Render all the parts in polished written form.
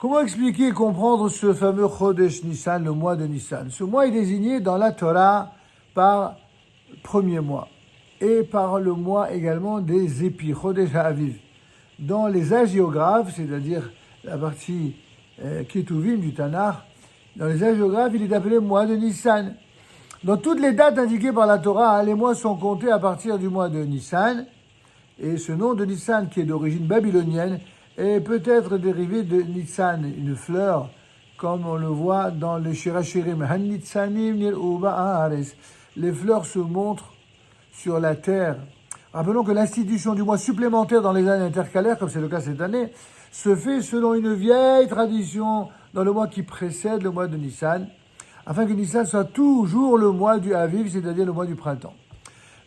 Comment expliquer et comprendre ce fameux Chodesh Nissan, le mois de Nissan? Ce mois est désigné dans la Torah par premier mois et par le mois également des épis, Chodesh HaAviv. Dans les hagiographes, c'est-à-dire la partie Ketuvim du Tanakh, dans les hagiographes, il est appelé mois de Nissan. Dans toutes les dates indiquées par la Torah, les mois sont comptés à partir du mois de Nissan. Et ce nom de Nissan, qui est d'origine babylonienne, est peut-être dérivé de Nissan, une fleur, comme on le voit dans le Shirachirim. Les fleurs se montrent sur la terre. Rappelons que l'institution du mois supplémentaire dans les années intercalaires, comme c'est le cas cette année, se fait selon une vieille tradition dans le mois qui précède le mois de Nissan, afin que Nissan soit toujours le mois du Aviv, c'est-à-dire le mois du printemps.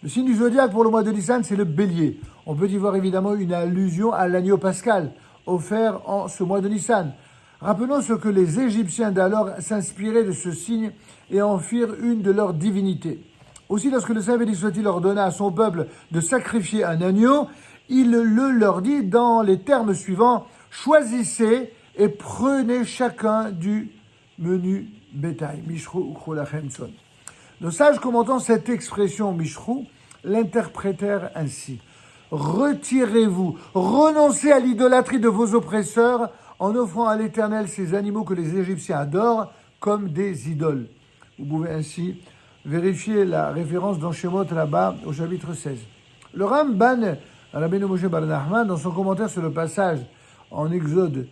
Le signe du zodiaque pour le mois de Nissan, c'est le bélier. On peut y voir évidemment une allusion à l'agneau pascal, offert en ce mois de Nissan. Rappelons ce que les Égyptiens d'alors s'inspiraient de ce signe et en firent une de leurs divinités. Aussi, lorsque le Saint béni soit-il ordonna à son peuple de sacrifier un agneau, il le leur dit dans les termes suivants: choisissez et prenez chacun du menu bétail. Mishrou ukhru lachem son. Nos sages commentant cette expression Mishrou l'interprétèrent ainsi: retirez-vous, renoncez à l'idolâtrie de vos oppresseurs en offrant à l'Éternel ces animaux que les Égyptiens adorent comme des idoles. Vous pouvez ainsi vérifier la référence dans Shemot là-bas au chapitre 16. Le Ramban, Rabbeinu Moshe bar Nachman, dans son commentaire sur le passage en Exode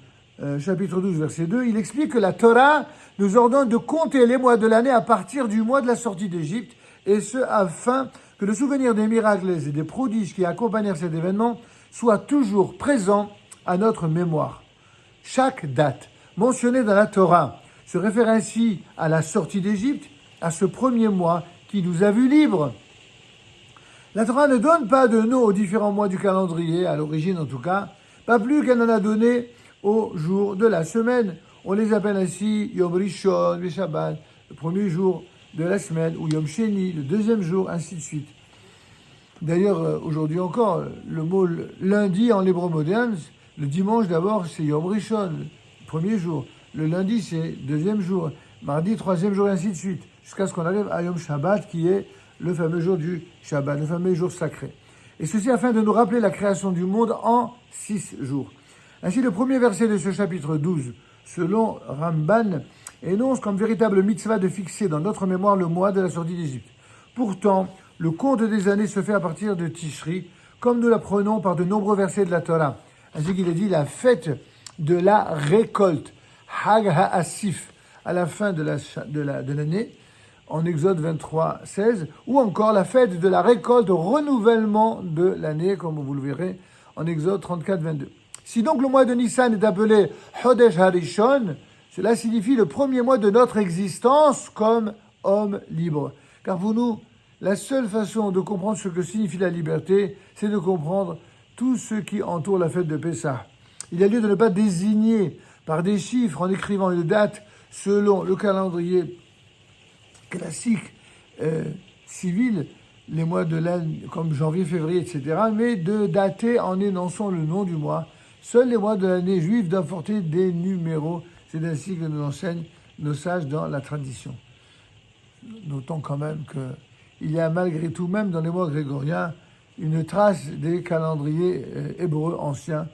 chapitre 12 verset 2, il explique que la Torah nous ordonne de compter les mois de l'année à partir du mois de la sortie d'Égypte, et ce afin que le souvenir des miracles et des prodiges qui accompagnèrent cet événement soit toujours présent à notre mémoire. Chaque date mentionnée dans la Torah se réfère ainsi à la sortie d'Égypte, à ce premier mois qui nous a vus libres. La Torah ne donne pas de nom aux différents mois du calendrier, à l'origine en tout cas, pas plus qu'elle en a donné aux jours de la semaine. On les appelle ainsi Yom Rishon, Shabbat, le premier jour de la semaine, ou Yom Sheni, le deuxième jour, ainsi de suite. D'ailleurs, aujourd'hui encore, le mot lundi en hébreu moderne, le dimanche d'abord, c'est Yom Rishon, le premier jour. Le lundi, c'est deuxième jour. Mardi, troisième jour, et ainsi de suite. Jusqu'à ce qu'on arrive à Yom Shabbat, qui est le fameux jour du Shabbat, le fameux jour sacré. Et ceci afin de nous rappeler la création du monde en 6 jours. Ainsi, le premier verset de ce chapitre 12, selon Ramban, énonce comme véritable mitzvah de fixer dans notre mémoire le mois de la sortie d'Égypte. Pourtant, le compte des années se fait à partir de Tishri, comme nous l'apprenons par de nombreux versets de la Torah. Ainsi qu'il est dit, la fête de la récolte, Hag HaAsif, à la fin de l'année, en Exode 23, 16, ou encore la fête de la récolte, renouvellement de l'année, comme vous le verrez, en Exode 34, 22. Si donc le mois de Nissan est appelé Chodesh Harishon, cela signifie le premier mois de notre existence comme homme libre. Car pour nous, la seule façon de comprendre ce que signifie la liberté, c'est de comprendre tout ce qui entoure la fête de Pessah. Il y a lieu de ne pas désigner par des chiffres en écrivant une date selon le calendrier classique civil, les mois de l'année comme janvier, février, etc., mais de dater en énonçant le nom du mois. Seuls les mois de l'année juive doivent porter des numéros. C'est ainsi que nous enseignent nos sages dans la tradition. Notons quand même qu'il y a malgré tout, même dans les mois grégoriens, une trace des calendriers hébreux anciens,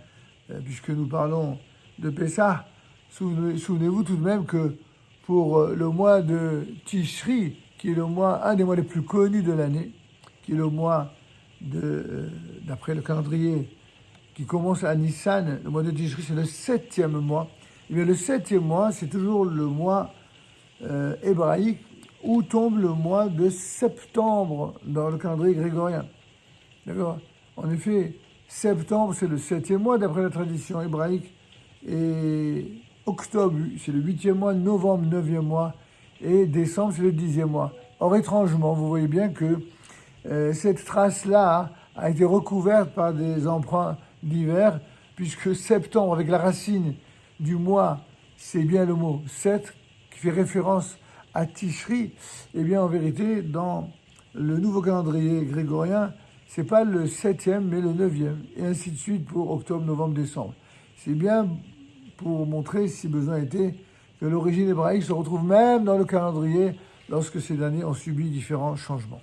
puisque nous parlons de Pessah. Souvenez-vous tout de même que pour le mois de Tishri, qui est un des mois les plus connus de l'année, qui est le mois d'après le calendrier qui commence à Nissan, le mois de Tishri, c'est le 7e mois. Et bien le 7e mois, c'est toujours le mois hébraïque où tombe le mois de septembre dans le calendrier grégorien. D'accord ? En effet, septembre, c'est le 7e mois d'après la tradition hébraïque. Et octobre, c'est le 8e mois, novembre, 9e mois, et décembre, c'est le 10e mois. Or, étrangement, vous voyez bien que cette trace-là a été recouverte par des emprunts divers, puisque septembre, avec la racine du mois, c'est bien le mot 7, qui fait référence à Tishri. Eh bien, en vérité, dans le nouveau calendrier grégorien, c'est pas le 7e, mais le 9e, et ainsi de suite pour octobre, novembre, décembre. C'est bien pour montrer, si besoin était, que l'origine hébraïque se retrouve même dans le calendrier lorsque ces années ont subi différents changements.